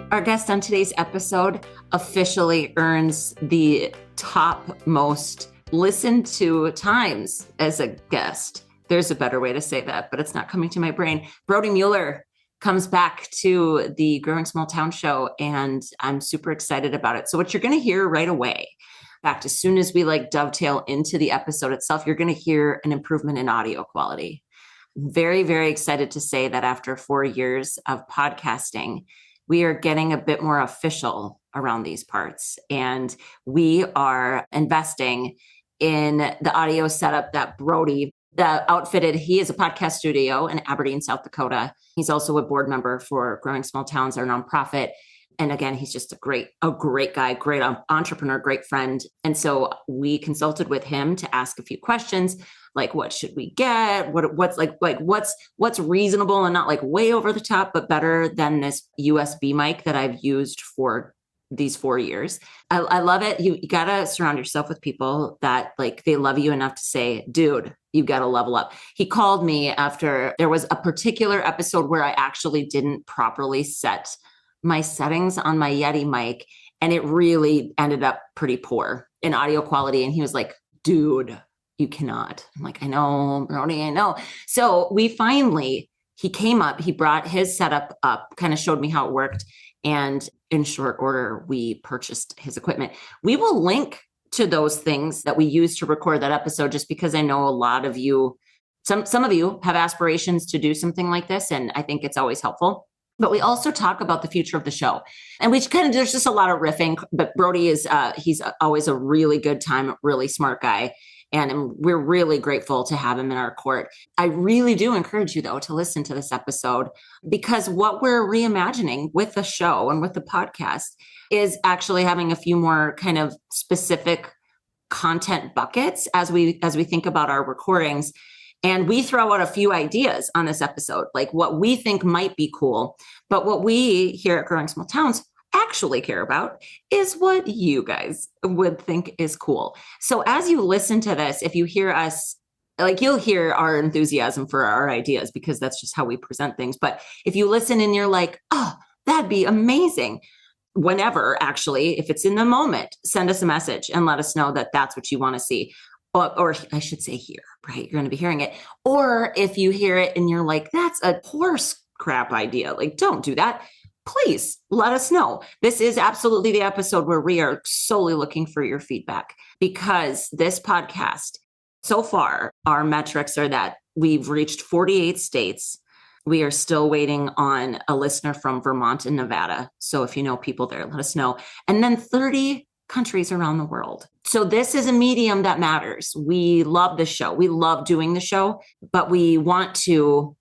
Our guest on today's episode officially earns the top most listened to times as a guest. There's a better way to say that, but it's not coming to my brain. Brodie Mueller comes back to the Growing Small Town show, and I'm super excited about it. So what you're going to hear right away, in fact, as soon as we dovetail into the episode itself, you're going to hear an improvement in audio quality. Very, very excited to say that after 4 years of podcasting, we are getting a bit more official around these parts. And we are investing in the audio setup that Brodie outfitted. He is a podcast studio in Aberdeen, South Dakota. He's also a board member for Growing Small Towns, our nonprofit. And again, he's just a great guy, great entrepreneur, great friend. And so we consulted with him to ask a few questions, like what should we get? What's reasonable and not way over the top, but better than this USB mic that I've used for these 4 years. I love it. You got to surround yourself with people that they love you enough to say, dude, you got to level up. He called me after there was a particular episode where I actually didn't properly set my settings on my Yeti mic, and it really ended up pretty poor in audio quality. And he was like, dude, you cannot. I'm like, I know, Brodie, I know. So he came up, he brought his setup up, kind of showed me how it worked. And in short order, we purchased his equipment. We will link to those things that we used to record that episode, just because I know a lot of you, some of you have aspirations to do something like this. And I think it's always helpful. But we also talk about the future of the show. And there's just a lot of riffing, but Brodie he's always a really good time, really smart guy. And we're really grateful to have him in our court. I really do encourage you, though, to listen to this episode, because what we're reimagining with the show and with the podcast is actually having a few more kind of specific content buckets as we think about our recordings. And we throw out a few ideas on this episode, like what we think might be cool. But what we here at Growing Small Towns actually care about is what you guys would think is cool. So as you listen to this, if you hear us, you'll hear our enthusiasm for our ideas, because that's just how we present things. But if you listen and you're like, oh, that'd be amazing. Whenever, actually, if it's in the moment, send us a message and let us know that that's what you want to see. Or I should say hear, right? You're going to be hearing it. Or if you hear it and you're like, that's a horse crap idea, don't do that. Please let us know. This is absolutely the episode where we are solely looking for your feedback, because this podcast, so far, our metrics are that we've reached 48 states. We are still waiting on a listener from Vermont and Nevada. So if you know people there, let us know. And then 30 countries around the world. So this is a medium that matters. We love the show. We love doing the show, but we want to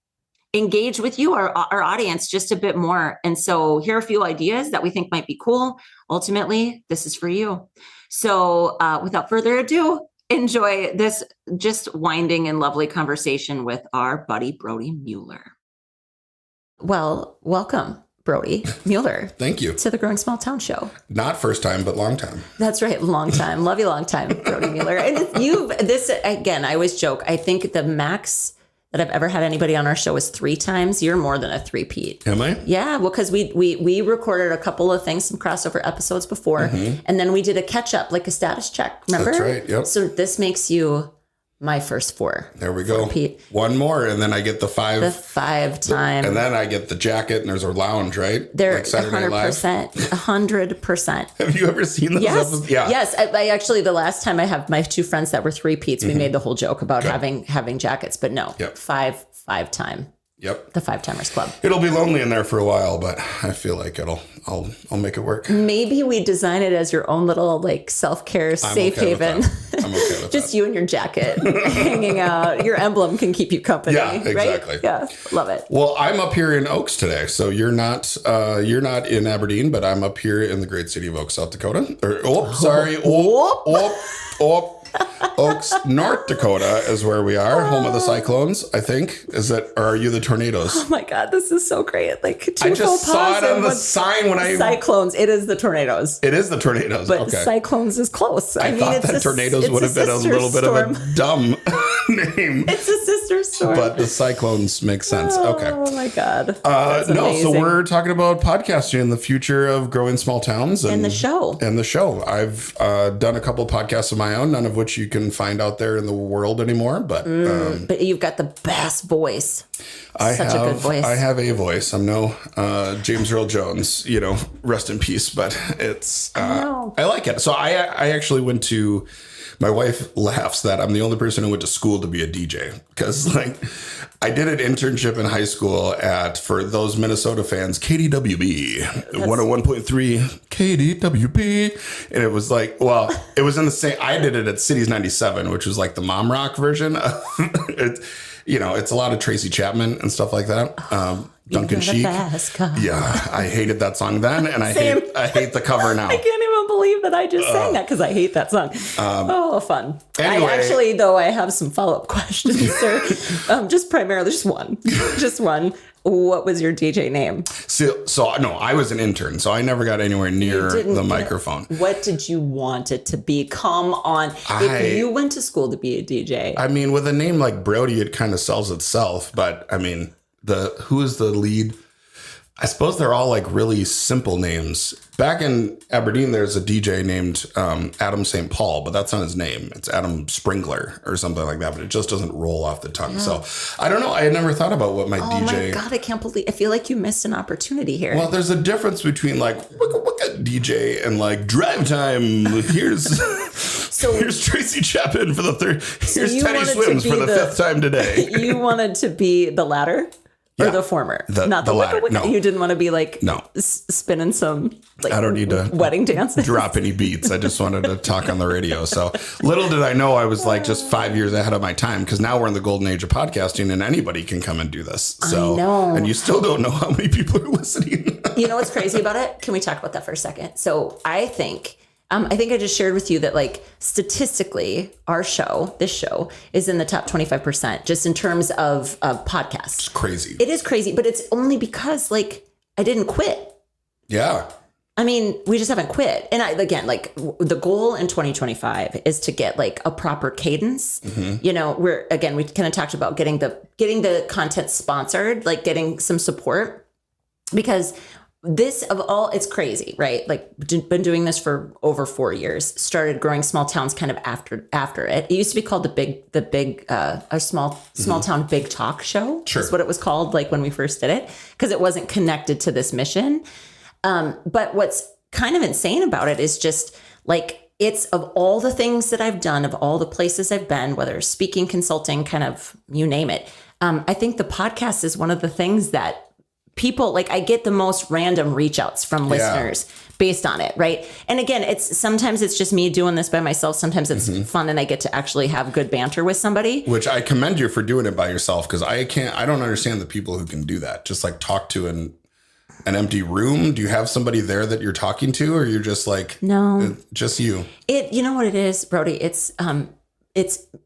engage with you, our audience, just a bit more. And so here are a few ideas that we think might be cool. Ultimately, this is for you. So without further ado, enjoy this just winding and lovely conversation with our buddy, Brodie Mueller. Well, welcome, Brodie Mueller. Thank you. To the Growing Small Town show. Not first time, but long time. That's right. Long time. Love you long time, Brodie Mueller. And again, I always joke. I think the max that I've ever had anybody on our show is 3 times. You're more than a 3-peat. Am I? Yeah. Well, because we recorded a couple of things, some crossover episodes before, and then we did a catch up, like a status check. Remember? That's right. Yep. So this makes you my first 4. There we go. Pete. One more, and then I get the 5. The 5 time. And then I get the jacket, and there's a lounge, right? They're like Saturday 100%. 100%. Have you ever seen those episodes? Yeah. Yes. I actually, the last time I have my 2 friends that were 3-peats, we made the whole joke about having jackets, but no, 5 time. Yep. The 5-timers club. It'll be lonely in there for a while, but I feel like I'll make it work. Maybe we design it as your own little self-care safe haven. I'm okay with Just you and your jacket hanging out. Your emblem can keep you company. Yeah, exactly. Right? Yeah, love it. Well, I'm up here in Oaks today, so you're not in Aberdeen, but I'm up here in the great city of Oaks, South Dakota. Oaks, North Dakota is where we are, home of the Cyclones, I think. Or are you the tornadoes. Oh my God, this is so great. Like, I just saw it on the sign when Cyclones. It is the tornadoes. It is the tornadoes. But okay. cyclones is close. I thought that tornadoes would have been a little bit of a dumb name. It's a sister storm. But the cyclones make sense. Okay. Oh my God. No, so we're talking about podcasting and the future of growing small towns. And the show. And the show. I've done a couple of podcasts of my own, none of which you can find out there in the world anymore. But you've got the best voice. Such a good voice. I have a voice. I'm no James Earl Jones, rest in peace. But it's, I like it. So I actually went to, my wife laughs that I'm the only person who went to school to be a DJ. Because I did an internship in high school for those Minnesota fans, KDWB, 101.3 KDWB. And it was it was in the same, I did it at Cities 97, which was like the mom rock version. It's a lot of Tracy Chapman and stuff like that. Duncan Sheik. Yeah, I hated that song then, and I hate the cover now. I can't even believe that I just sang that because I hate that song. Fun. Anyway. I have some follow-up questions, sir. Just one. What was your DJ name? So no, I was an intern, so I never got anywhere near the microphone. What did you want it to be? Come on. If you went to school to be a DJ. I mean, with a name like Brodie, it kind of sells itself. But I mean, who is the lead? I suppose they're all like really simple names. Back in Aberdeen, there's a DJ named Adam St. Paul, but that's not his name. It's Adam Springler or something like that, but it just doesn't roll off the tongue. Yeah. So I don't know. I had never thought about what my DJ... Oh my God, I can't believe... I feel like you missed an opportunity here. Well, there's a difference between like wicka DJ and like drive time. Here's Tracy Chapman for the third. Here's Teddy Swims for the fifth time today. You wanted to be the latter? Or the former, not the latter. No. You didn't want to be spinning some. I don't need to wedding dances. Drop any beats. I just wanted to talk on the radio. So little did I know I was just 5 years ahead of my time, because now we're in the golden age of podcasting and anybody can come and do this. So, I know. And you still don't know how many people are listening. You know what's crazy about it? Can we talk about that for a second? So I think I just shared with you that statistically, this show is in the top 25%, just in terms of podcasts. It's crazy. It is crazy, but it's only because I didn't quit. Yeah. I mean, we just haven't quit. And the goal in 2025 is to get a proper cadence. Mm-hmm. We kind of talked about getting the content sponsored, getting some support, because it's crazy, right? Been doing this for over 4 years. Started growing small towns kind of after it. It used to be called a small town big talk show. Sure. That's what it was called when we first did it, because it wasn't connected to this mission. But what's kind of insane about it is just it's of all the things that I've done, of all the places I've been, whether speaking, consulting, kind of you name it. I think the podcast is one of the things that people I get the most random reach outs from listeners based on it. Right. And again, sometimes it's just me doing this by myself. Sometimes it's fun and I get to actually have good banter with somebody, which I commend you for doing it by yourself. Cause I don't understand the people who can do that. Just talk to an empty room. Do you have somebody there that you're talking to, or you're just no, just you? You know what it is, Brodie? It's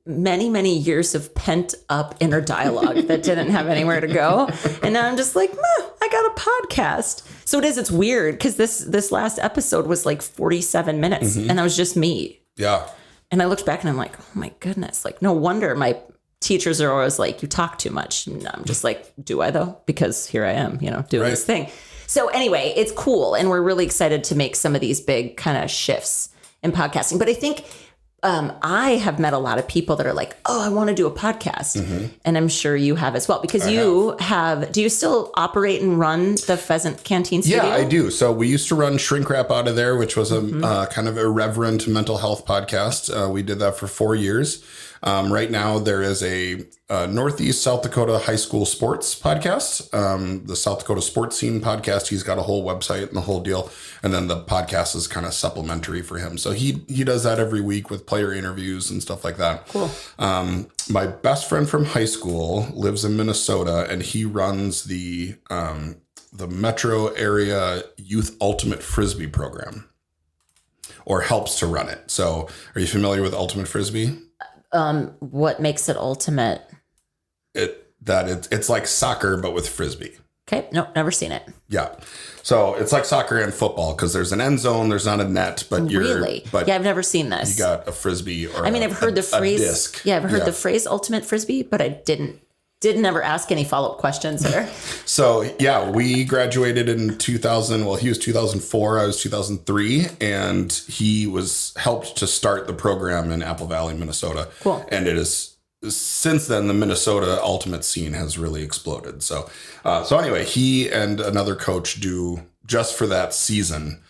many, many years of pent up inner dialogue that didn't have anywhere to go. And now I'm just I got a podcast. So it's weird because this last episode was 47 minutes and that was just me. Yeah. And I looked back and I'm like, oh my goodness, no wonder my teachers are always you talk too much. And I'm just do I though? Because here I am, doing this thing. So anyway, it's cool. And we're really excited to make some of these big kind of shifts in podcasting. But I think I have met a lot of people that are oh, I want to do a podcast. Mm-hmm. And I'm sure you have as well, because do you still operate and run the Pheasant Canteen studio? Yeah, I do. So we used to run Shrink Wrap out of there, which was a kind of irreverent mental health podcast. We did that for 4 years. Right now, there is a Northeast South Dakota high school sports podcast, the South Dakota Sports Scene podcast. He's got a whole website and the whole deal. And then the podcast is kind of supplementary for him. So he does that every week with player interviews and stuff like that. Cool. My best friend from high school lives in Minnesota, and he runs the metro area youth ultimate Frisbee program, or helps to run it. So are you familiar with ultimate Frisbee? What makes it ultimate? that it's like soccer, but with Frisbee. Okay. No, never seen it. Yeah. So it's like soccer and football because there's an end zone, there's not a net, but yeah, I've never seen this. You got a Frisbee or I've heard the phrase. Disc. Yeah, I've heard the phrase ultimate Frisbee, but I didn't ever ask any follow-up questions there. So yeah, we graduated in 2000. Well, he was 2004. I was 2003. And he was helped to start the program in Apple Valley, Minnesota. Cool. And it is since then, the Minnesota ultimate scene has really exploded. So anyway, he and another coach do just for that season.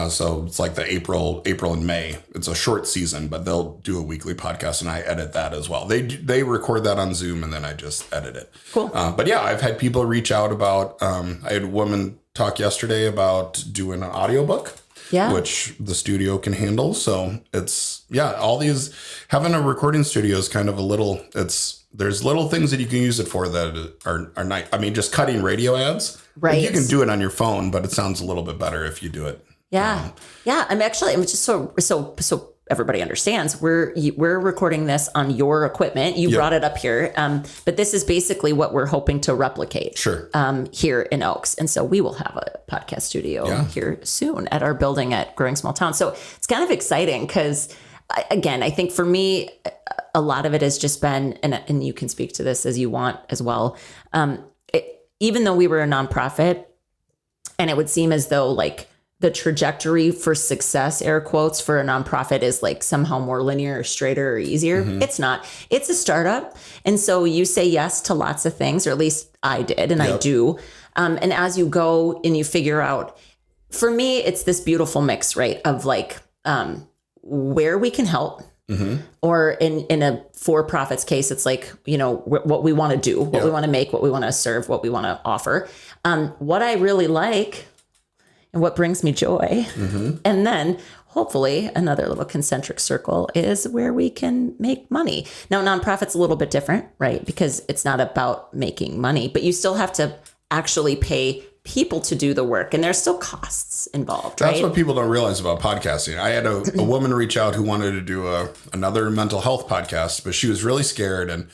So it's like the April and May. It's a short season, but they'll do a weekly podcast, and I edit that as well. They record that on Zoom, and then I just edit it. Cool. But yeah, I've had people reach out about. I had a woman talk yesterday about doing an audiobook. Yeah. Which the studio can handle. So it's, all these, having a recording studio is kind of there's little things that you can use it for that are nice. I mean, just cutting radio ads. Right. Like you can do it on your phone, but it sounds a little bit better if you do it. Yeah. I'm just so everybody understands we're recording this on your equipment. You brought it up here. But this is basically what we're hoping to replicate here in Oaks. And so we will have a podcast studio here soon at our building at Growing Small Town. So it's kind of exciting because I think for me, a lot of it has just been, and you can speak to this as you want as well. Even though we were a nonprofit and it would seem as though like the trajectory for success, air quotes, for a nonprofit is like somehow more linear or straighter or easier. Mm-hmm. It's not. It's a startup. And so you say yes to lots of things, or at least I did, and I do. And as you go and you figure out, for me, it's this beautiful mix, right, of like where we can help. Mm-hmm. Or in a for-profits case, it's like, what we want to do, what we want to make, what we want to serve, what we want to offer. What I really like and what brings me joy. Mm-hmm. And then hopefully another little concentric circle is where we can make money. Now, nonprofit's a little bit different, right? Because it's not about making money, but you still have to actually pay people to do the work, and there's still costs involved, right? That's what people don't realize about podcasting. I had a woman reach out who wanted to do another mental health podcast, but she was really scared, and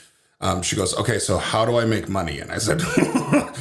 she goes, okay, so how do I make money? And I said,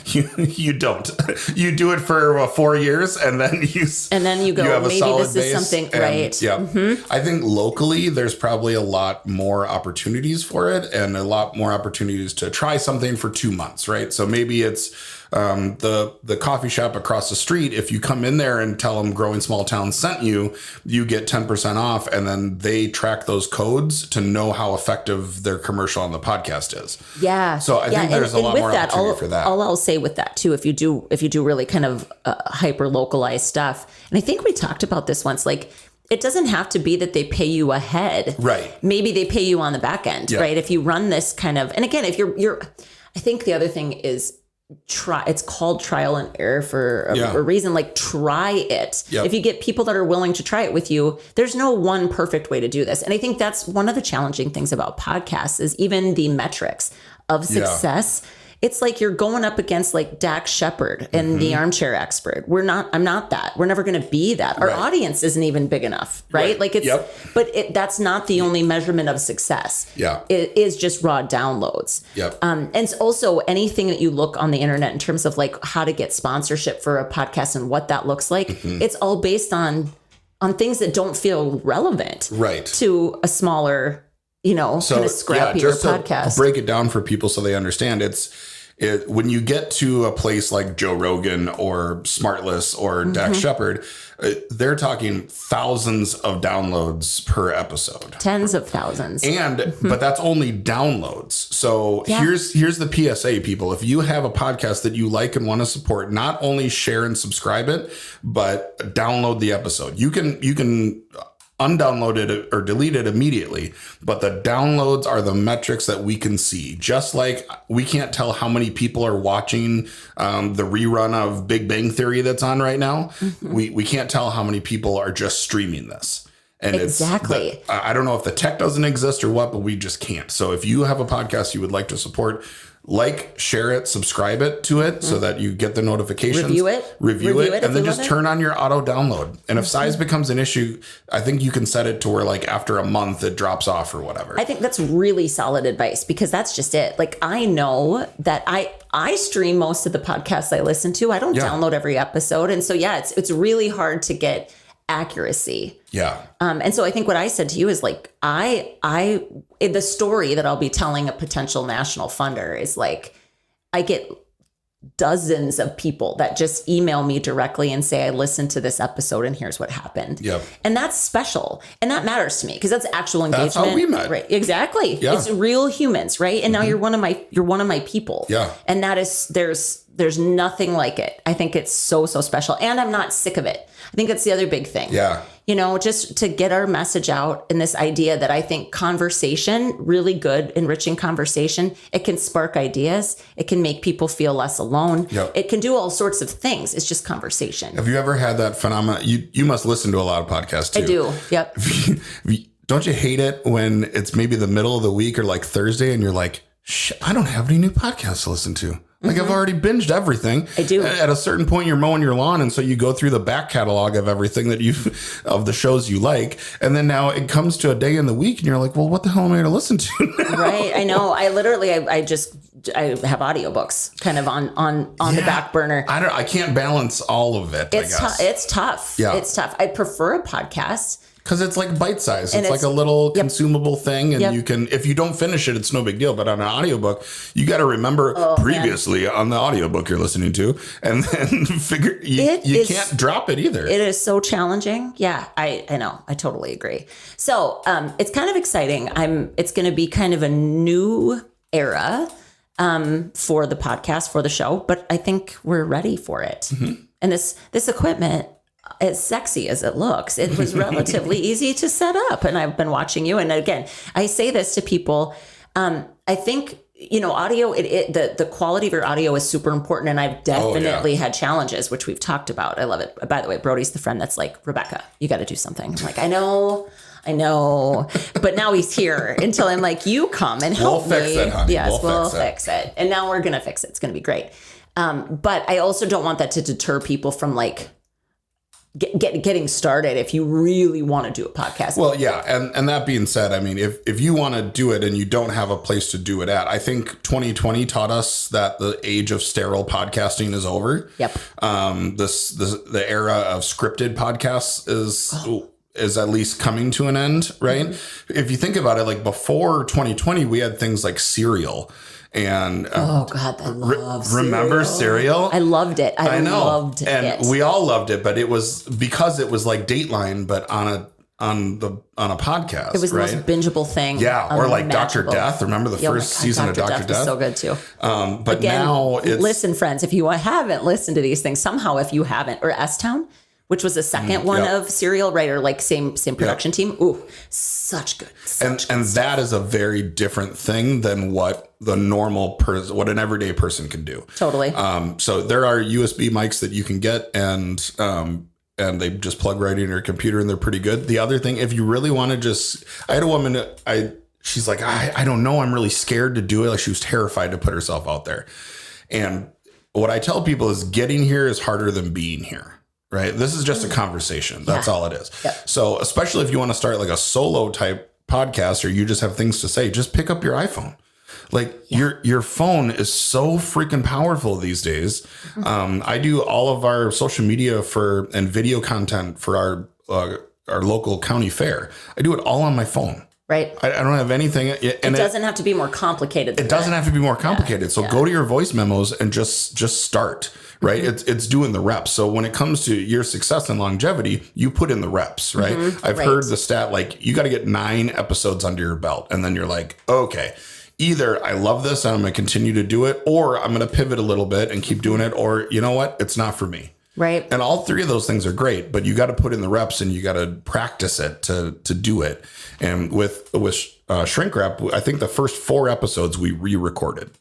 you don't. You do it for 4 years, and then you go, have maybe this is something, right? Yeah. Mm-hmm. I think locally there's probably a lot more opportunities for it, and a lot more opportunities to try something for 2 months, right? So maybe it's the coffee shop across the street. If you come in there and tell them Growing Small Town sent you, you get 10% off, and then they track those codes to know how effective their commercial on the podcast is. Yeah. So I think there's a lot more opportunity for that. All I'll say with that too, if you do really kind of hyper localized stuff, and I think we talked about this once, like it doesn't have to be that they pay you ahead. Right. Maybe they pay you on the back end, right? If you run this kind of, and again, if you're, I think the other thing is, it's called trial and error for a reason. Like try it. Yep. If you get people that are willing to try it with you, there's no one perfect way to do this. And I think that's one of the challenging things about podcasts is even the metrics of success. It's like you're going up against like Dak Shepard and the armchair expert. I'm not that. We're never going to be that. Our audience isn't even big enough, right? Like it's, but that's not the only measurement of success. Yeah. It is just raw downloads. Yep. And it's also anything that you look on the internet in terms of like how to get sponsorship for a podcast and what that looks like. Mm-hmm. It's all based on things that don't feel relevant to a smaller, kind of scrappier podcast. To break it down for people so they understand, when you get to a place like Joe Rogan or Smartless or Dak Shepard, they're talking thousands of downloads per episode. Tens of thousands. But that's only downloads. So here's the PSA, people. If you have a podcast that you like and want to support, not only share and subscribe it, but download the episode. You can undownload it or delete it immediately, but the downloads are the metrics that we can see. Just like we can't tell how many people are watching the rerun of Big Bang Theory that's on right now. Mm-hmm. We can't tell how many people are just streaming this. And exactly. I don't know if the tech doesn't exist or what, but we just can't. So if you have a podcast you would like to support, like, share it, subscribe it to it so that you get the notifications. Review it, and then just turn on your auto download. And if size becomes an issue, I think you can set it to where like after a month it drops off or whatever. I think that's really solid advice because that's just it. Like I know that I stream most of the podcasts I listen to. I don't download every episode. And so it's really hard to get accuracy. Yeah. And so I think what I said to you is like, the story that I'll be telling a potential national funder is like, I get dozens of people that just email me directly and say, I listened to this episode and here's what happened. Yep. And that's special. And that matters to me because that's actual engagement. That's how we met. Right. Exactly. Yeah. It's real humans. Right. And now you're one of my people. Yeah. And that is, there's nothing like it. I think it's so special. And I'm not sick of it. I think that's the other big thing. Yeah. Just to get our message out in this idea that I think conversation, really good, enriching conversation, it can spark ideas. It can make people feel less alone. Yep. It can do all sorts of things. It's just conversation. Have you ever had that phenomenon? You must listen to a lot of podcasts too. I do. Yep. Don't you hate it when it's maybe the middle of the week or like Thursday and you're like, I don't have any new podcasts to listen to. Like I've already binged everything. I do. At a certain point, you're mowing your lawn, and so you go through the back catalog of everything of the shows you like, and then now it comes to a day in the week, and you're like, well, what the hell am I going to listen to now? Right. I know. I literally, I have audiobooks kind of on the back burner. I can't balance all of it. It's tough. Yeah. It's tough. I prefer a podcast. Because it's like bite size. It's like a little consumable thing. And you can, if you don't finish it, it's no big deal. But on an audiobook, you got to remember previously on the audiobook you're listening to. And then figure you can't drop it either. It is so challenging. Yeah, I know. I totally agree. So it's kind of exciting. It's going to be kind of a new era for the podcast, for the show. But I think we're ready for it. Mm-hmm. And this equipment, as sexy as it looks, it was relatively easy to set up. And I've been watching you. And again, I say this to people. I think, audio, the quality of your audio is super important. And I've definitely had challenges, which we've talked about. I love it. By the way, Brodie's the friend that's like, Rebecca, you got to do something. I'm like, I know. But now he's here until I'm like, you come and help me. We'll fix it, honey. Yes, we'll fix it. And now we're going to fix it. It's going to be great. But I also don't want that to deter people from like, getting started if you really want to do a podcast. Well, yeah. And that being said, I mean, if you want to do it and you don't have a place to do it at, I think 2020 taught us that the age of sterile podcasting is over. Yep. The era of scripted podcasts is at least coming to an end, right? Mm-hmm. If you think about it, like before 2020, we had things like Serial. And oh God, I love remember Serial? I loved it. I know. Loved it. And we all loved it, but it was because it was like Dateline, but on a podcast. It was the most bingeable thing. Yeah, or like Dr. Death. Remember the first season of Dr. Death? Was so good too. But again, now listen, friends, if you haven't listened to these things, somehow if you haven't, or S-Town, which was the second one of Serial, right? Or like same production team. Ooh, such good. And that is a very different thing than what the normal person, what an everyday person can do. Totally. So there are USB mics that you can get and they just plug right in your computer and they're pretty good. The other thing, if you really want to I had a woman, she's like, I don't know. I'm really scared to do it. Like she was terrified to put herself out there. And what I tell people is getting here is harder than being here. Right. This is just a conversation. That's all it is. Yep. So especially if you want to start like a solo type podcast or you just have things to say, just pick up your iPhone. Like your phone is so freaking powerful these days. Mm-hmm. I do all of our social media and video content for our local county fair. I do it all on my phone. Right. I don't have anything. And it doesn't have to be more complicated. It doesn't have to be more complicated. Yeah. So go to your voice memos and just start. Right. Mm-hmm. It's doing the reps. So when it comes to your success and longevity, you put in the reps. Right. Mm-hmm. I've heard the stat, like you got to get 9 episodes under your belt. And then you're like, okay, either I love this and I'm going to continue to do it, or I'm going to pivot a little bit and keep doing it. Or you know what? It's not for me. Right. And all 3 of those things are great, but you got to put in the reps and you got to practice it to do it. And with Shrink Wrap, I think the first 4 episodes we re-recorded.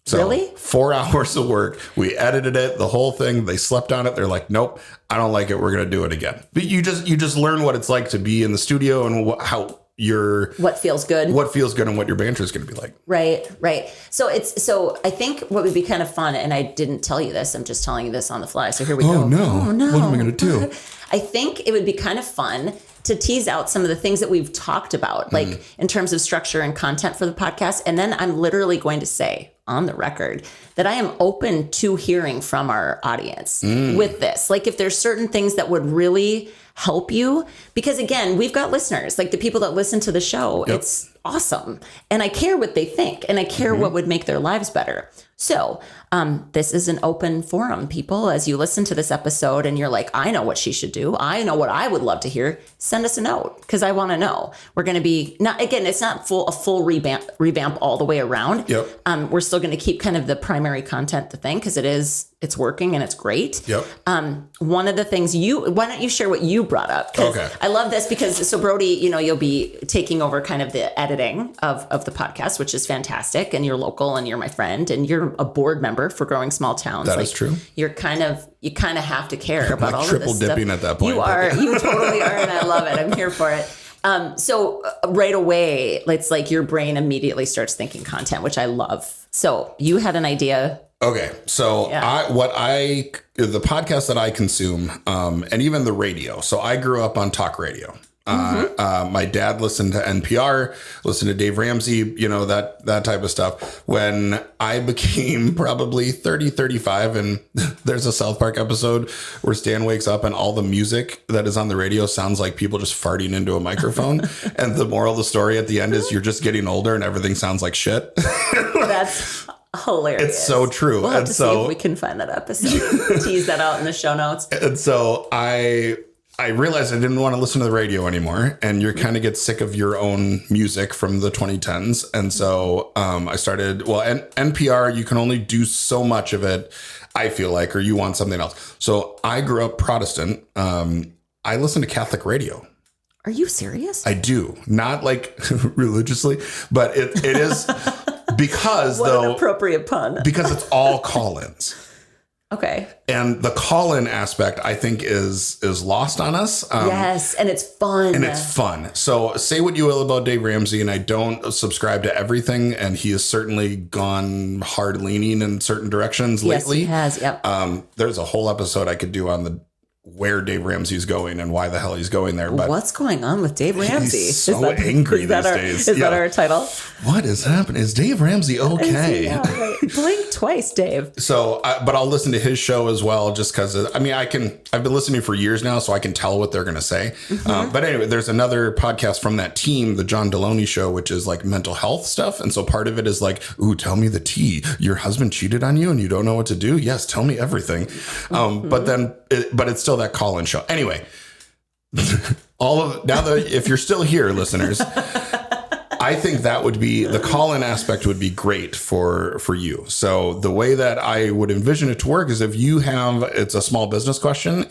So really? 4 hours of work. We edited it, the whole thing. They slept on it. They're like, nope, I don't like it. We're going to do it again. But you just learn what it's like to be in the studio and what feels good and what your banter is going to be like. Right. So I think what would be kind of fun, and I didn't tell you this, I'm just telling you this on the fly. So here we go. Oh no. What am I going to do? I think it would be kind of fun to tease out some of the things that we've talked about, like in terms of structure and content for the podcast. And then I'm literally going to say on the record that I am open to hearing from our audience with this. Like if there's certain things that would really help you, because again, we've got listeners, like the people that listen to the show, it's awesome. And I care what they think, and I care what would make their lives better. So this is an open forum, people. As you listen to this episode and you're like, I know what she should do, I know what I would love to hear, send us a note, because I want to know. We're going to be, it's not a full revamp all the way around. We're still going to keep kind of the primary content the thing, because it's working and it's great. One of the things why don't you share what you brought up? Okay. I love this because, so Brodie, you'll be taking over kind of the editing of the podcast, which is fantastic. And you're local and you're my friend and you're a board member for Growing Small Towns. That is true. You kind of have to care about all of this triple dipping stuff. At that point. You totally are. And I love it. I'm here for it. So right away, it's like your brain immediately starts thinking content, which I love. So you had an idea. Okay. So the podcast that I consume, and even the radio. So I grew up on talk radio. My dad listened to NPR, listened to Dave Ramsey, that type of stuff. When I became probably 30, 35, and there's a South Park episode where Stan wakes up and all the music that is on the radio sounds like people just farting into a microphone. And the moral of the story at the end is you're just getting older and everything sounds like shit. That's hilarious. It's so true. We'll have to see if we can find that episode. Tease that out in the show notes. And so I realized I didn't want to listen to the radio anymore, and you kind of get sick of your own music from the 2010s. And so I started, NPR, you can only do so much of it, I feel like, or you want something else. So I grew up Protestant. I listen to Catholic radio. Are you serious? I do. Not like religiously, but it is because an appropriate pun. Because it's all call-ins. Okay. And the call-in aspect, I think, is lost on us. Yes, and it's fun. So say what you will about Dave Ramsey, and I don't subscribe to everything, and he has certainly gone hard-leaning in certain directions lately. Yes, he has, yep. There's a whole episode I could do on where Dave Ramsey's going and why the hell he's going there. But what's going on with Dave Ramsey? He's so angry these days. Is that our title? What is happening? Is Dave Ramsey okay? Right. Blink twice, Dave. So, but I'll listen to his show as well, just because, I've been listening for years now, so I can tell what they're going to say. But anyway, there's another podcast from that team, the John Deloney Show, which is like mental health stuff. And so part of it is like, ooh, tell me the tea. Your husband cheated on you and you don't know what to do? Yes, tell me everything. But it's still that call-in show. Anyway, if you're still here, listeners, I think that would be the call-in aspect would be great for you. So the way that I would envision it to work is if it's a small business question.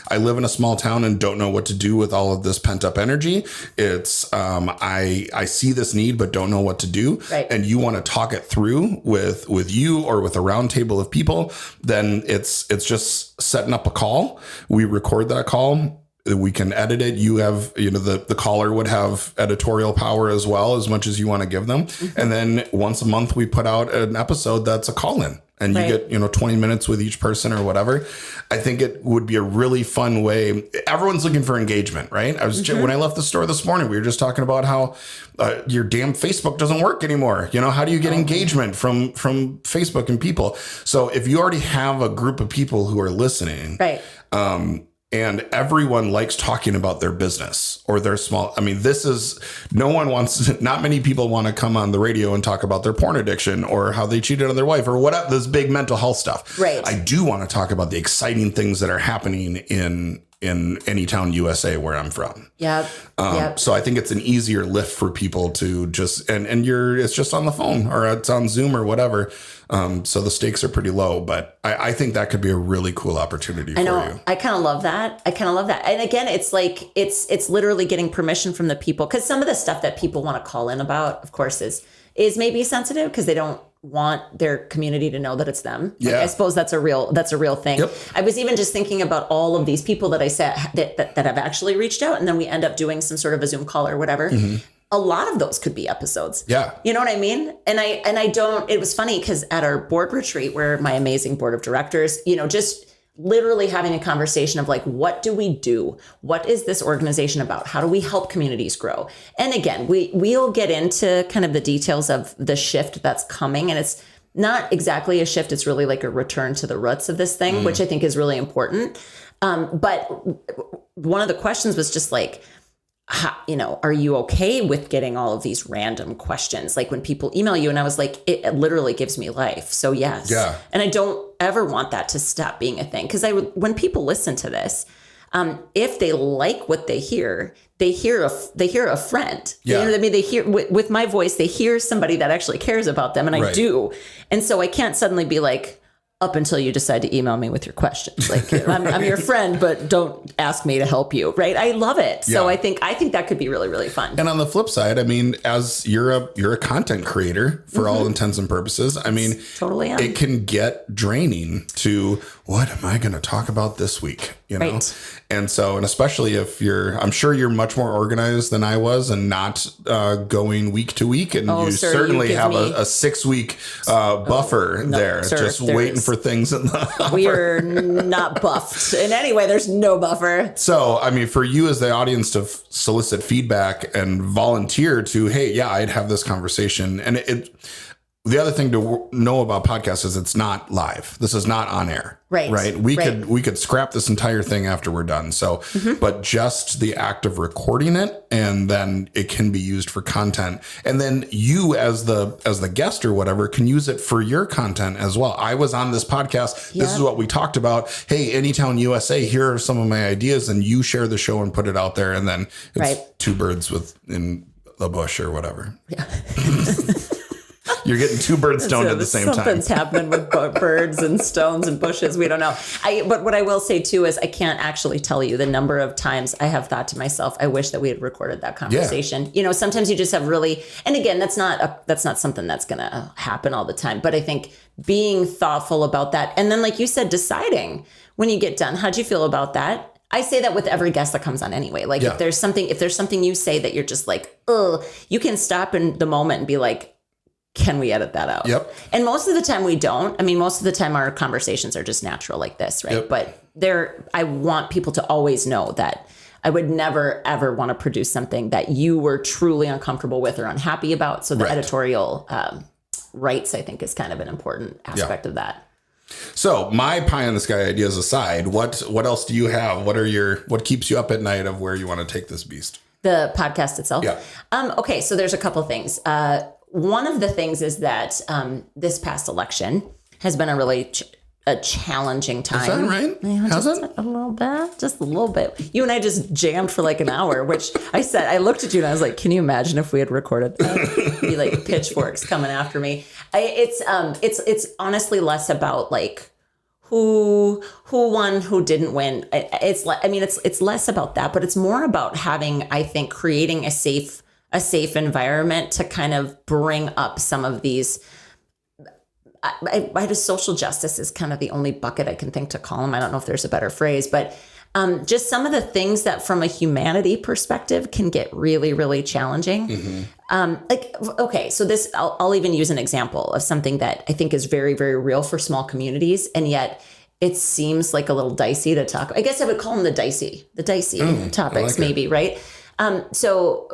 I live in a small town and don't know what to do with all of this pent up energy. It's I see this need but don't know what to do. Right. And you want to talk it through with you or with a round table of people. Then it's just setting up a call. We record that call. We can edit it. You have, the caller would have editorial power as well, as much as you want to give them. And then once a month, we put out an episode that's a call-in, and you get, 20 minutes with each person or whatever. I think it would be a really fun way. Everyone's looking for engagement, right? When I left the store this morning, we were just talking about how your damn Facebook doesn't work anymore. How do you get engagement from Facebook and people? So if you already have a group of people who are listening, right. And everyone likes talking about their business or their small. Not many people want to come on the radio and talk about their porn addiction or how they cheated on their wife or whatever, this big mental health stuff. Right. I do want to talk about the exciting things that are happening in Anytown, USA, where I'm from. Yep. So I think it's an easier lift for people to just, it's just on the phone or it's on Zoom or whatever. So the stakes are pretty low, but I think that could be a really cool opportunity for you. I kind of love that. And again, it's like, it's literally getting permission from the people. Cause some of the stuff that people want to call in about, of course, is maybe sensitive because they don't want their community to know that it's them. Yeah. I suppose that's a real thing. Yep. I was even just thinking about all of these people that I said that have actually reached out, and then we end up doing some sort of a Zoom call or whatever. a lot of those could be episodes. Yeah. You know what I mean? And I don't, it was funny because at our board retreat where my amazing board of directors, just literally having a conversation of like, what do we do? What is this organization about? How do we help communities grow? And again, we'll get into kind of the details of the shift that's coming. And it's not exactly a shift. It's really like a return to the roots of this thing, which I think is really important. But one of the questions was just like, are you okay with getting all of these random questions? Like when people email you, and I was like, it literally gives me life. So yes. Yeah. And I don't ever want that to stop being a thing. Cause when people listen to this, if they like what they hear a friend. Yeah. You know what I mean? They hear with my voice, they hear somebody that actually cares about them. And I do. And so I can't suddenly be like, up until you decide to email me with your questions. Like I'm your friend, but don't ask me to help you. Right. I love it. So I think that could be really, really fun. And on the flip side, I mean, as you're a content creator for all intents and purposes, I mean, totally it can get draining to what am I going to talk about this week? Right. And so, and especially if I'm sure you're much more organized than I was and not going week to week. And you certainly have a 6 week buffer there, just waiting for things in the hopper. We are not buffed in any way. There's no buffer. So, I mean, for you as the audience to solicit feedback and volunteer to, hey, yeah, I'd have this conversation. And the other thing to know about podcasts is it's not live. This is not on air. Right. We could scrap this entire thing after we're done. So, but just the act of recording it, and then it can be used for content. And then you as the guest or whatever can use it for your content as well. I was on this podcast. Yeah. This is what we talked about. Hey, Anytown USA, here are some of my ideas, and you share the show and put it out there. And then it's two birds in the bush or whatever. Yeah. You're getting two birds stoned at the same time. Something's happening with birds and stones and bushes. We don't know. But what I will say too is I can't actually tell you the number of times I have thought to myself, I wish that we had recorded that conversation. Yeah. Sometimes you just have really, and again, that's not something that's going to happen all the time. But I think being thoughtful about that. And then, like you said, deciding when you get done, how'd you feel about that? I say that with every guest that comes on anyway. Like if there's something you say that you're just like, oh, you can stop in the moment and be like, can we edit that out? Yep. And most of the time we don't. I mean, most of the time our conversations are just natural like this, right? Yep. But I want people to always know that I would never, ever want to produce something that you were truly uncomfortable with or unhappy about. So the editorial rights, I think, is kind of an important aspect of that. So my pie in the sky ideas aside, what else do you have? What keeps you up at night of where you want to take this beast? The podcast itself? Yeah. Okay, so there's a couple things. One of the things is that this past election has been a really challenging time. Is that right? Yeah, has it? A little bit. Just a little bit. You and I just jammed for like an hour, which I looked at you and I was like, can you imagine if we had recorded that? Be like pitchforks coming after me. It's honestly less about like who won, who didn't win. It's less about that, but it's more about creating a safe environment to kind of bring up some of these. Social justice is kind of the only bucket I can think to call them. I don't know if there's a better phrase, but just some of the things that from a humanity perspective can get really, really challenging. Mm-hmm. So this, I'll even use an example of something that I think is very, very real for small communities. And yet it seems like a little dicey to talk. I guess I would call them the dicey topics, maybe, right? So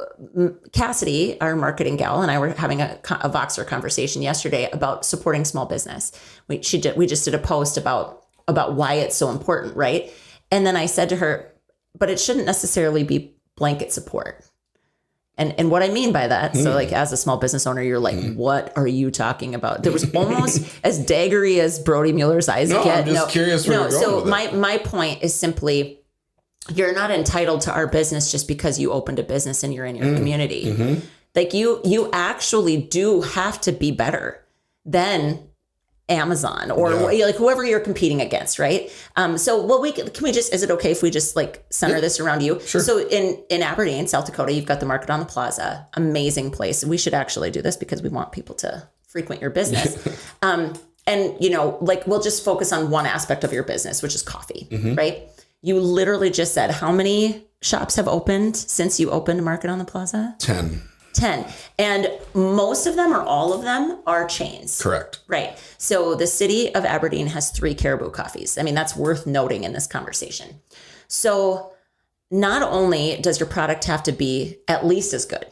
Cassidy, our marketing gal, and I were having a Voxer conversation yesterday about supporting small business. We just did a post about why it's so important, right? And then I said to her, but it shouldn't necessarily be blanket support. And what I mean by that, so like as a small business owner, you're like, what are you talking about? There was almost as daggery as Brodie Mueller's eyes get. I'm just curious where you're going with it. My point is simply, you're not entitled to our business just because you opened a business and you're in your community. Mm-hmm. Like you actually do have to be better than Amazon or like whoever you're competing against, right? So is it okay if we just like center this around you? Sure. So in Aberdeen, South Dakota, you've got the market on the Plaza, amazing place. We should actually do this because we want people to frequent your business. And we'll just focus on one aspect of your business, which is coffee, right? You literally just said, how many shops have opened since you opened Market on the Plaza? 10. 10. And most of them or all of them are chains. Correct. Right. So the city of Aberdeen has 3 Caribou Coffees. I mean, that's worth noting in this conversation. So not only does your product have to be at least as good,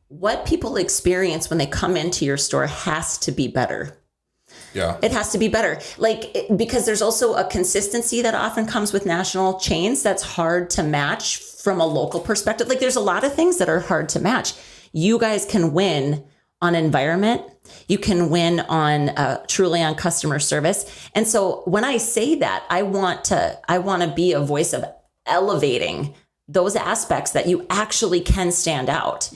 what people experience when they come into your store has to be better. Yeah. It has to be better. Because there's also a consistency that often comes with national chains that's hard to match from a local perspective. Like there's a lot of things that are hard to match. You guys can win on environment. You can win on truly on customer service. And so when I say that, I want to be a voice of elevating those aspects that you actually can stand out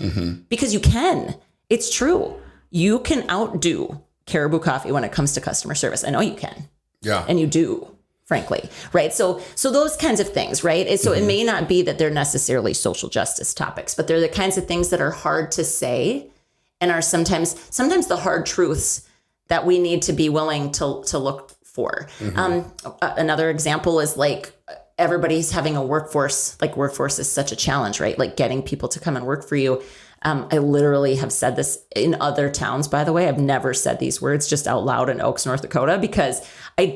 because you can. It's true. You can outdo Caribou Coffee when it comes to customer service. I know you can. Yeah. And you do, frankly. Right. So those kinds of things, right? So it may not be that they're necessarily social justice topics, but they're the kinds of things that are hard to say and are sometimes the hard truths that we need to be willing to look for. Another example is like everybody's having a workforce. Like workforce is such a challenge, right? Like getting people to come and work for you. I literally have said this in other towns, by the way. I've never said these words just out loud in Oaks, North Dakota, because I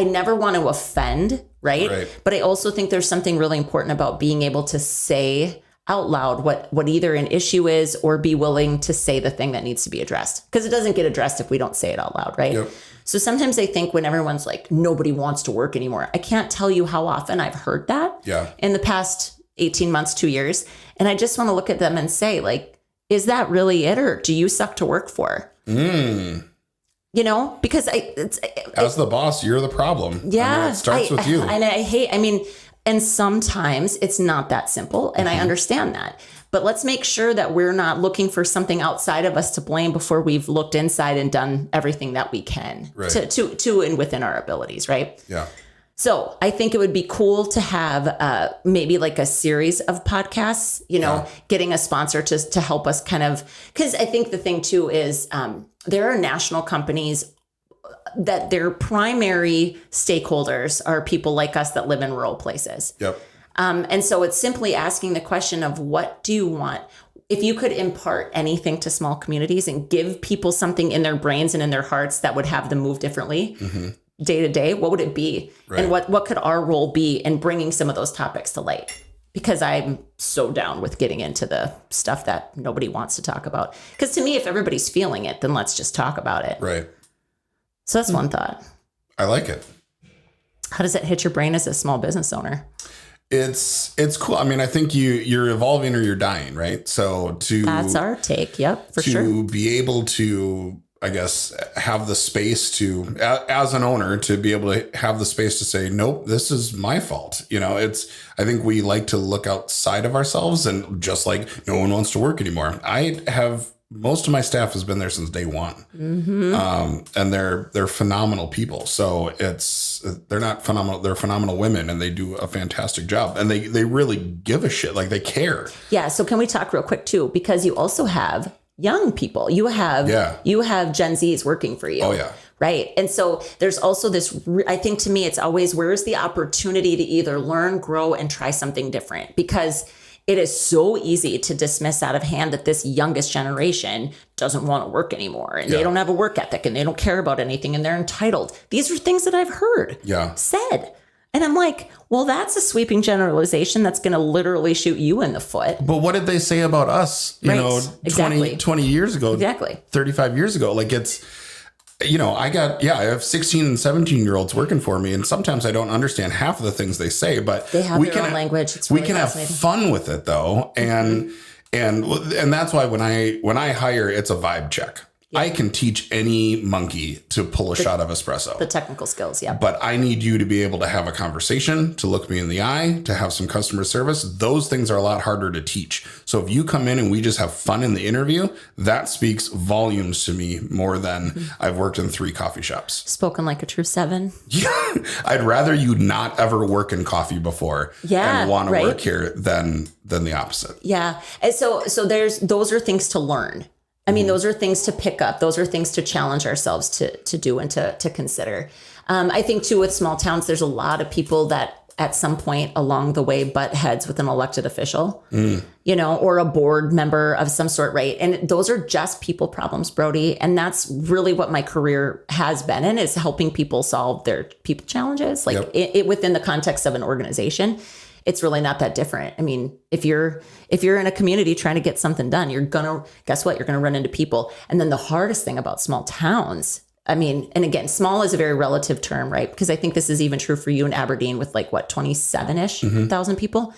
never want to offend, right? But I also think there's something really important about being able to say out loud what either an issue is or be willing to say the thing that needs to be addressed. Because it doesn't get addressed if we don't say it out loud, right? Yep. So sometimes I think when everyone's like, nobody wants to work anymore, I can't tell you how often I've heard that in the past 18 months, 2 years. And I just want to look at them and say, like, is that really it? Or do you suck to work for? You know, because as the boss, you're the problem. Yeah. I mean, it starts with you. And sometimes it's not that simple. And I understand that. But let's make sure that we're not looking for something outside of us to blame before we've looked inside and done everything that we can to and within our abilities. Right. Yeah. So I think it would be cool to have maybe like a series of podcasts, you know, getting a sponsor to help us kind of, because I think the thing too is there are national companies that their primary stakeholders are people like us that live in rural places. Yep. And so it's simply asking the question of what do you want? If you could impart anything to small communities and give people something in their brains and in their hearts that would have them move differently, day to day, what would it be? Right. And what could our role be in bringing some of those topics to light? Because I'm so down with getting into the stuff that nobody wants to talk about. Because to me, if everybody's feeling it, then let's just talk about it. Right. So that's one thought. I like it. How does it hit your brain as a small business owner? It's cool. I mean, I think you're evolving or you're dying, right? So that's our take. Yep, for sure. To be able to, I guess, have the space to, as an owner, to be able to have the space to say, nope, this is my fault. You know, I think we like to look outside of ourselves, and just like no one wants to work anymore. Most of my staff has been there since day one. And they're phenomenal people. So they're not phenomenal. They're phenomenal women, and they do a fantastic job, and they really give a shit. Like they care. Yeah. So can we talk real quick too? Because you also have young people. You have Gen Zs working for you. Oh yeah. Right. And so there's also this, I think to me, it's always, where's the opportunity to either learn, grow, and try something different? Because it is so easy to dismiss out of hand that this youngest generation doesn't want to work anymore, and they don't have a work ethic, and they don't care about anything, and they're entitled. These are things that I've heard said. And I'm like, well, that's a sweeping generalization that's going to literally shoot you in the foot. But what did they say about us, you know, 20 years ago, 35 years ago? Like it's, you know, I have 16 and 17-year-olds working for me, and sometimes I don't understand half of the things they say, but they have their own language. It's really we can have fun with it though. And that's why when I hire, it's a vibe check. Yeah. I can teach any monkey to pull a shot of espresso. The technical skills, yeah. But I need you to be able to have a conversation, to look me in the eye, to have some customer service. Those things are a lot harder to teach. So if you come in and we just have fun in the interview, that speaks volumes to me more than I've worked in 3 coffee shops. Spoken like a true 7. Yeah. I'd rather you not ever work in coffee before and want to work here than the opposite. Yeah. And so those are things to learn. I mean, those are things to pick up. Those are things to challenge ourselves to do and to consider. I think, too, with small towns, there's a lot of people that at some point along the way butt heads with an elected official, you know, or a board member of some sort, right? And those are just people problems, Brodie. And that's really what my career has been in, is helping people solve their people challenges, like it within the context of an organization. It's really not that different. I mean, if you're in a community trying to get something done, guess what? You're going to run into people. And then the hardest thing about small towns, I mean, and again, small is a very relative term, right? Because I think this is even true for you in Aberdeen with like, what, 27-ish thousand people?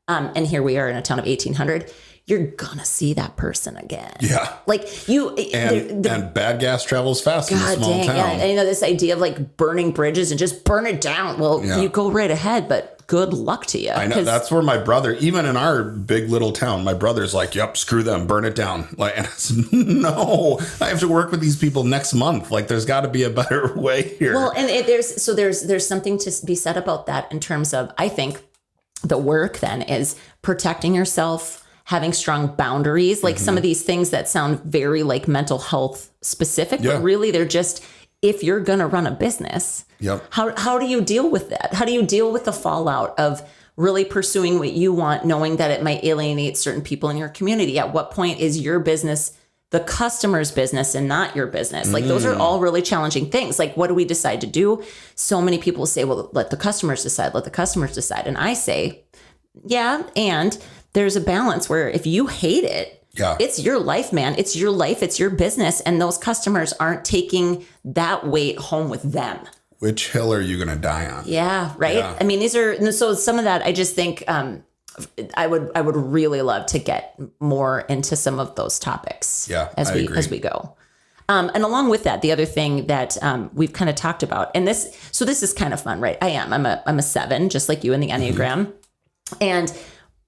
And here we are in a town of 1,800. You're going to see that person again. Yeah. Like you. And bad gas travels fast in a small town. Yeah. And you know, this idea of like burning bridges and just burn it down. Well, you go right ahead, but good luck to you. I know. That's where my brother, even in our big little town, my brother's like, yep, screw them, burn it down. Like, and it's, no, I have to work with these people next month. Like, there's got to be a better way here. Well, and there's something to be said about that in terms of, I think the work then is protecting yourself, having strong boundaries, like some of these things that sound very like mental health specific, but really they're just, if you're going to run a business, how do you deal with that? How do you deal with the fallout of really pursuing what you want, knowing that it might alienate certain people in your community? At what point is your business the customer's business and not your business? Like those are all really challenging things. Like, what do we decide to do? So many people say, well, let the customers decide, let the customers decide. And I say, yeah, and there's a balance where if you hate it, it's your life, man. It's your life. It's your business. And those customers aren't taking that weight home with them. Which hill are you going to die on? Yeah, right. Yeah. I mean, so some of that, I just think I would really love to get more into some of those topics as we go. And along with that, the other thing that we've kind of talked about, and this is kind of fun, right? I'm a 7, just like you in the Enneagram. And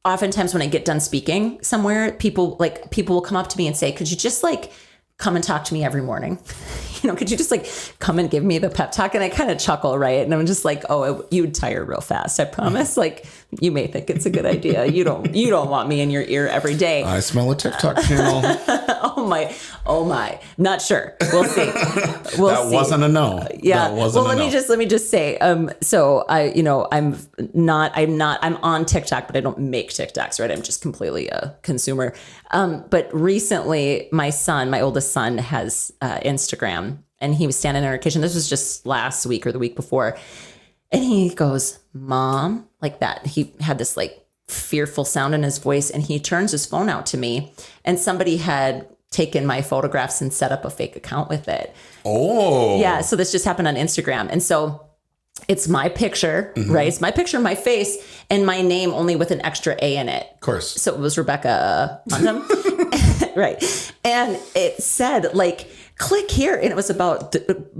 oftentimes when I get done speaking somewhere, people will come up to me and say, could you just like come and talk to me every morning? You know, could you just like come and give me the pep talk? And I kind of chuckle, right? And I'm just like, oh, you'd tire real fast. I promise. Like, you may think it's a good idea. You don't want me in your ear every day. I smell a TikTok channel. Oh my. Not sure. We'll see. That wasn't a no. Yeah. Let me just say, so I'm on TikTok, but I don't make TikToks, right? I'm just completely a consumer. But recently my oldest son has Instagram, and he was standing in our kitchen. This was just last week or the week before. And he goes, Mom, like that. He had this like fearful sound in his voice, and he turns his phone out to me, and somebody had taken my photographs and set up a fake account with it. Oh. Yeah. So this just happened on Instagram. And so it's my picture, right? It's my picture, my face, and my name only with an extra A in it. Of course. So it was Rebecca Putnam. Right. And it said like, click here. And it was about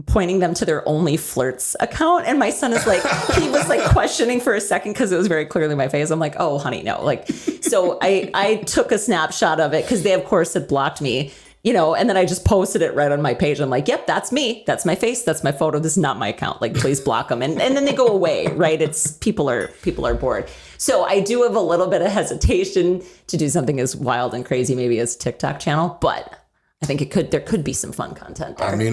pointing them to their Only Flirts account. And my son is like, he was like questioning for a second because it was very clearly my face. I'm like, oh, honey, no. Like, so I took a snapshot of it because they, of course, had blocked me, you know, and then I just posted it right on my page. I'm like, yep, that's me. That's my face. That's my photo. This is not my account. Like, please block them. And then they go away, right? It's people are bored. So I do have a little bit of hesitation to do something as wild and crazy, maybe as a TikTok channel, but I think there could be some fun content there. I mean,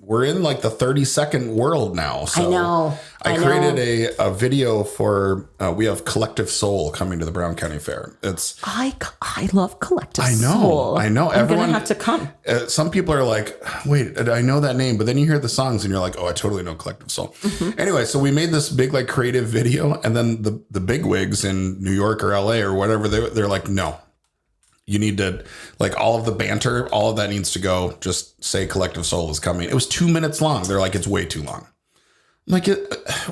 we're in like the 30-second world now. So I know. I created a video for, we have Collective Soul coming to the Brown County Fair. I love Collective Soul. I know. I'm going to have to come. Some people are like, wait, I know that name. But then you hear the songs and you're like, oh, I totally know Collective Soul. Anyway, so we made this big like creative video. And then the bigwigs in New York or LA or whatever, they're like, no. You need to, like, all of the banter, all of that needs to go. Just say Collective Soul is coming. It was 2 minutes long. They're like, it's way too long. I'm like,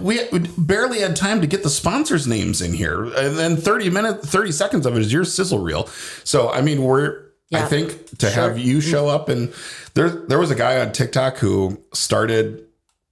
we barely had time to get the sponsors' names in here. And then 30 seconds of it is your sizzle reel. So, I mean, I think to have you show up, and there was a guy on TikTok who started,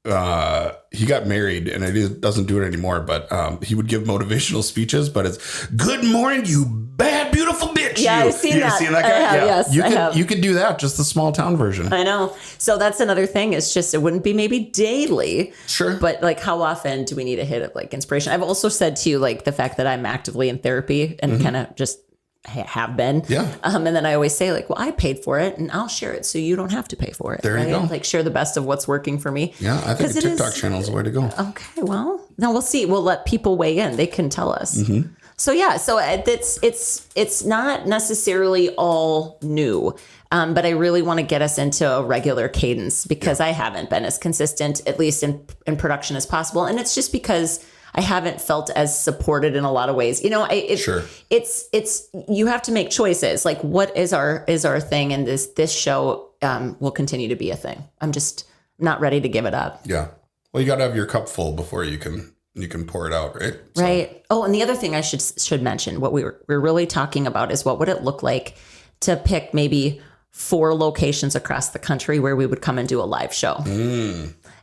he got married and he doesn't do it anymore, but he would give motivational speeches, but it's good morning, you bad, beautiful bitch. Yeah, I've seen that. Seen that guy? Yes, I have. You could do that, just the small town version. I know. So that's another thing. It's just, it wouldn't be maybe daily. Sure. But like, how often do we need a hit of like inspiration? I've also said to you, like the fact that I'm actively in therapy and kind of just have been. Yeah. And then I always say like, well, I paid for it and I'll share it so you don't have to pay for it. There you go. Like share the best of what's working for me. Yeah, I think a TikTok channel is the way to go. Okay, well, now we'll see. We'll let people weigh in. They can tell us. Mm-hmm. So yeah, so it's not necessarily all new. But I really want to get us into a regular cadence because I haven't been as consistent, at least in production, as possible. And it's just because I haven't felt as supported in a lot of ways. You know, it's you have to make choices. Like, what is our thing? And this show will continue to be a thing. I'm just not ready to give it up. Yeah. Well, you got to have your cup full before you can pour it out, right? So. Right. Oh, and the other thing I should mention, what we're really talking about is what would it look like to pick maybe 4 locations across the country where we would come and do a live show.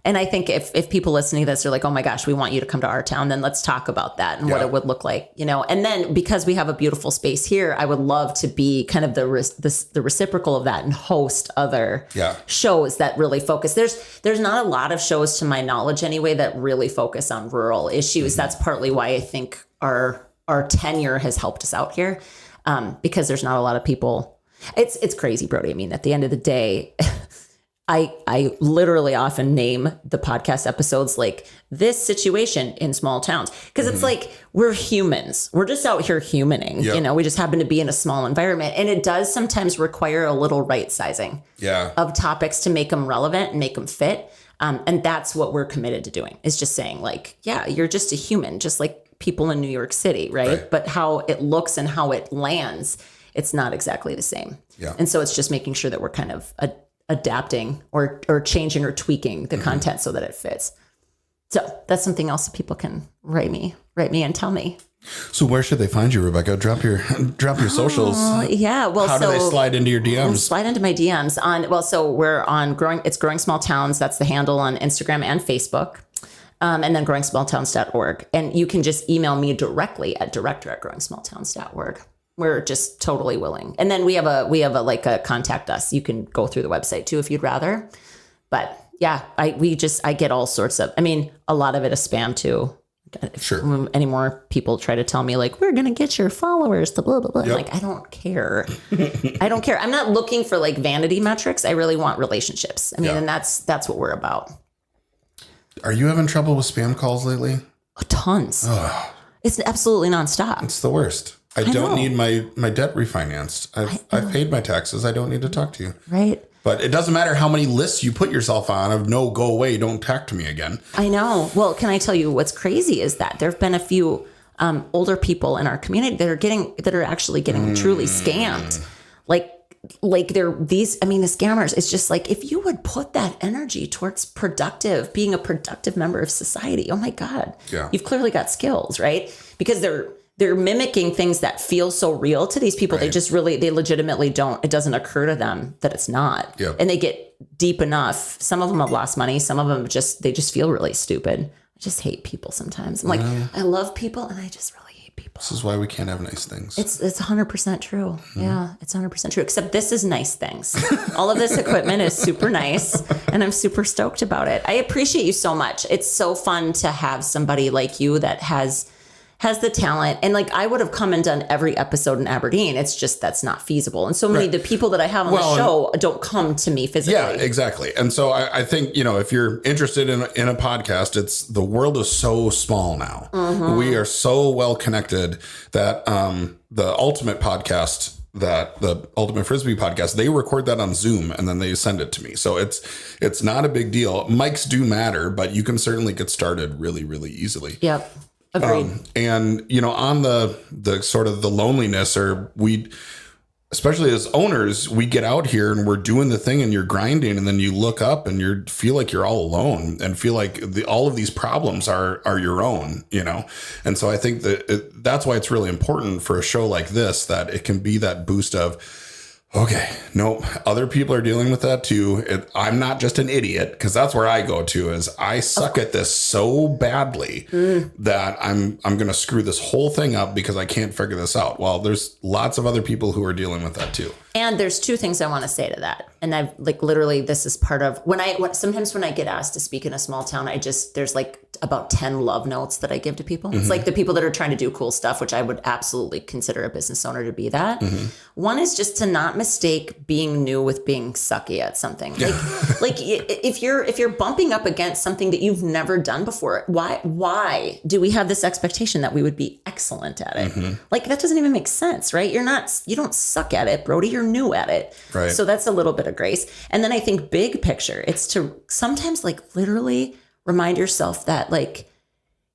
And I think if people listening to this are like, oh my gosh, we want you to come to our town, then let's talk about that and what it would look like, you know. And then because we have a beautiful space here, I would love to be kind of the reciprocal of that and host other shows that really focus. There's not a lot of shows, to my knowledge anyway, that really focus on rural issues. That's partly why I think our tenure has helped us out here, because there's not a lot of people. It's crazy, Brodie. I mean, at the end of the day, I literally often name the podcast episodes like this situation in small towns, because it's like we're humans. We're just out here humaning. You know, we just happen to be in a small environment, and it does sometimes require a little right sizing of topics to make them relevant and make them fit. And that's what we're committed to doing, is just saying like, yeah, you're just a human, just like people in New York City, right? But how it looks and how it lands, it's not exactly the same. Yeah. And so it's just making sure that we're kind of adapting or changing or tweaking the content so that it fits. So that's something else that people can write me and tell me. So where should they find you, Rebecca? Drop your socials. Yeah. Well, how do they slide into your DMs? Slide into my DMs so we're on Growing Small Towns. That's the handle on Instagram and Facebook. And then growing smalltowns.org. And you can just email me directly at director@growing smalltowns.org. We're just totally willing. And then we have a contact us. You can go through the website too if you'd rather. But yeah, I get all sorts of, I mean, a lot of it is spam too. Sure. Any more people try to tell me like, we're going to get your followers to blah, blah, blah. Yep. Like, I don't care. I don't care. I'm not looking for like vanity metrics. I really want relationships. I mean, and that's what we're about. Are you having trouble with spam calls lately? Tons. Ugh. It's absolutely nonstop. It's the worst. I don't need my debt refinanced. I've paid my taxes. I don't need to talk to you. Right. But it doesn't matter how many lists you put yourself on of no, go away, don't talk to me again. I know. Well, can I tell you what's crazy is that there have been a few older people in our community that are actually getting truly scammed. Like they're the scammers. It's just like, if you would put that energy towards being a productive member of society, oh my God, you've clearly got skills, right? Because they're mimicking things that feel so real to these people. Right. They legitimately don't, it doesn't occur to them that it's not. Yep. And they get deep enough. Some of them have lost money. Some of them they just feel really stupid. I just hate people sometimes. I'm like, I love people and I just really hate people. This is why we can't have nice things. It's 100% true. Mm-hmm. Yeah, it's 100% true. Except this is nice things. All of this equipment is super nice and I'm super stoked about it. I appreciate you so much. It's so fun to have somebody like you that has the talent. And like, I would have come and done every episode in Aberdeen. It's just, that's not feasible. And so many of the people that I have on the show don't come to me physically. Yeah, exactly. And so I think, if you're interested in a podcast, the world is so small now. Mm-hmm. We are so well connected that the Ultimate podcast, the Ultimate Frisbee podcast, they record that on Zoom and then they send it to me. So it's not a big deal. Mics do matter, but you can certainly get started really, really easily. Yep. Agreed. And on the sort of the loneliness, or especially as owners, we get out here and we're doing the thing and you're grinding, and then you look up and you feel like you're all alone and feel like all of these problems are your own, And so I think that's why it's really important for a show like this, that it can be that boost of, okay, no, other people are dealing with that too. I'm not just an idiot, because that's where I go to, is I suck at this so badly that I'm going to screw this whole thing up because I can't figure this out. Well, there's lots of other people who are dealing with that too. And there's 2 things I want to say to that. And I've literally, this is part of sometimes when I get asked to speak in a small town, there's like about 10 love notes that I give to people. It's like the people that are trying to do cool stuff, which I would absolutely consider a business owner to be that. One is just to not mistake being new with being sucky at something. Like if you're bumping up against something that you've never done before, why do we have this expectation that we would be excellent at it? Like that doesn't even make sense, right? You don't suck at it, Brodie, you're new at it. Right. So that's a little bit of grace. And then I think big picture, it's to sometimes like literally remind yourself that like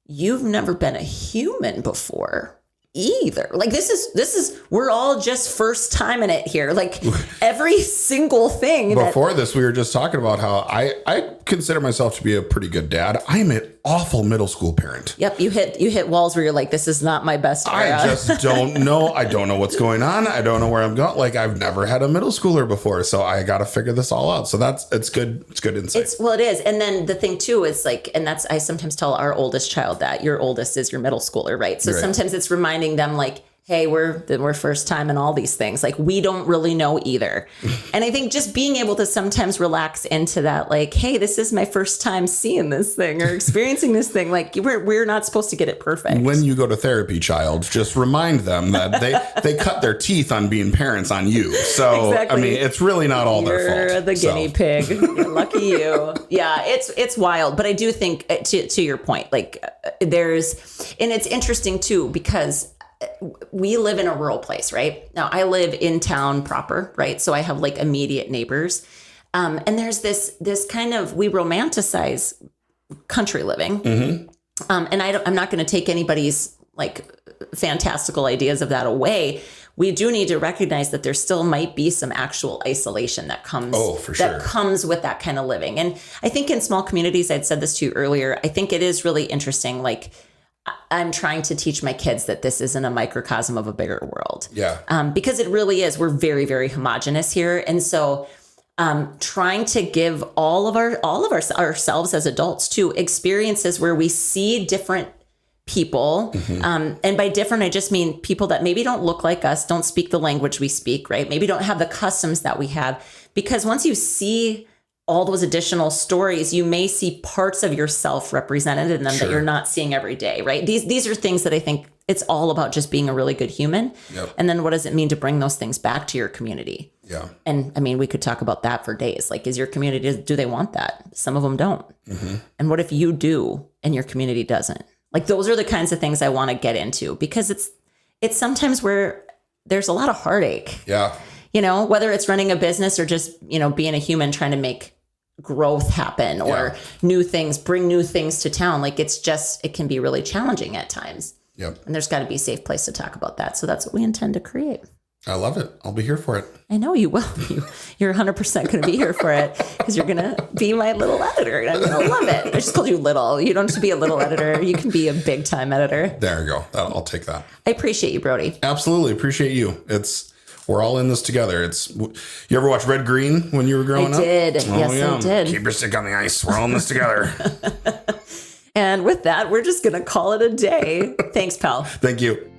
you've never been a human before either. Like this is we're all just first time in it here. Like every single thing. Before this, we were just talking about how I consider myself to be a pretty good dad. I'm an awful middle school parent. Yep, you hit walls where you're like, this is not my best era. I just don't know. I don't know what's going on. I don't know where I'm going. Like I've never had a middle schooler before, so I got to figure this all out. So it's good. It's good insight. It is. And then the thing too is like, and that's I sometimes tell our oldest child that your oldest is your middle schooler, right? So sometimes it's reminding them like, hey, we're first time in all these things. Like we don't really know either. And I think just being able to sometimes relax into that, like, hey, this is my first time seeing this thing or experiencing this thing. Like we're not supposed to get it perfect. When you go to therapy, child, just remind them that they cut their teeth on being parents on you. So exactly. I mean, it's really not all their fault. You're the guinea pig. You're lucky you. Yeah, it's wild. But I do think to your point, like and it's interesting too, because we live in a rural place, right? Now I live in town proper, right? So I have like immediate neighbors. And there's this kind of, we romanticize country living. And I'm not going to take anybody's like fantastical ideas of that away. We do need to recognize that there still might be some actual isolation that comes, comes with that kind of living. And I think in small communities, I'd said this to you earlier, I think it is really interesting. Like I'm trying to teach my kids that this isn't a microcosm of a bigger world. Yeah. Because it really is. We're very, very homogenous here. And so trying to give all of ourselves as adults to experiences where we see different people. And by different, I just mean people that maybe don't look like us, don't speak the language we speak, right? Maybe don't have the customs that we have. Because once you see all those additional stories, you may see parts of yourself represented in them that you're not seeing every day, right? These are things that I think it's all about just being a really good human. And then what does it mean to bring those things back to your community? Yeah. And I mean, we could talk about that for days. Like, is your community, do they want that? Some of them don't. And what if you do and your community doesn't? Like, those are the kinds of things I want to get into, because it's sometimes where there's a lot of heartache. Yeah. You know, whether it's running a business or just, you know, being a human trying to make growth happen or bring new things to town. Like it can be really challenging at times. Yep. And there's got to be a safe place to talk about that. So that's what we intend to create. I love it. I'll be here for it. I know you will. You're 100% going to be here for it, because you're going to be my little editor and I'm going to love it. I just called you little. You don't have to be a little editor. You can be a big time editor. There you go. I'll take that. I appreciate you, Brodie. Absolutely. Appreciate you. We're all in this together. You ever watch Red Green when you were growing up? I did. I did. Keep your stick on the ice. We're all in this together. And with that, we're just going to call it a day. Thanks, pal. Thank you.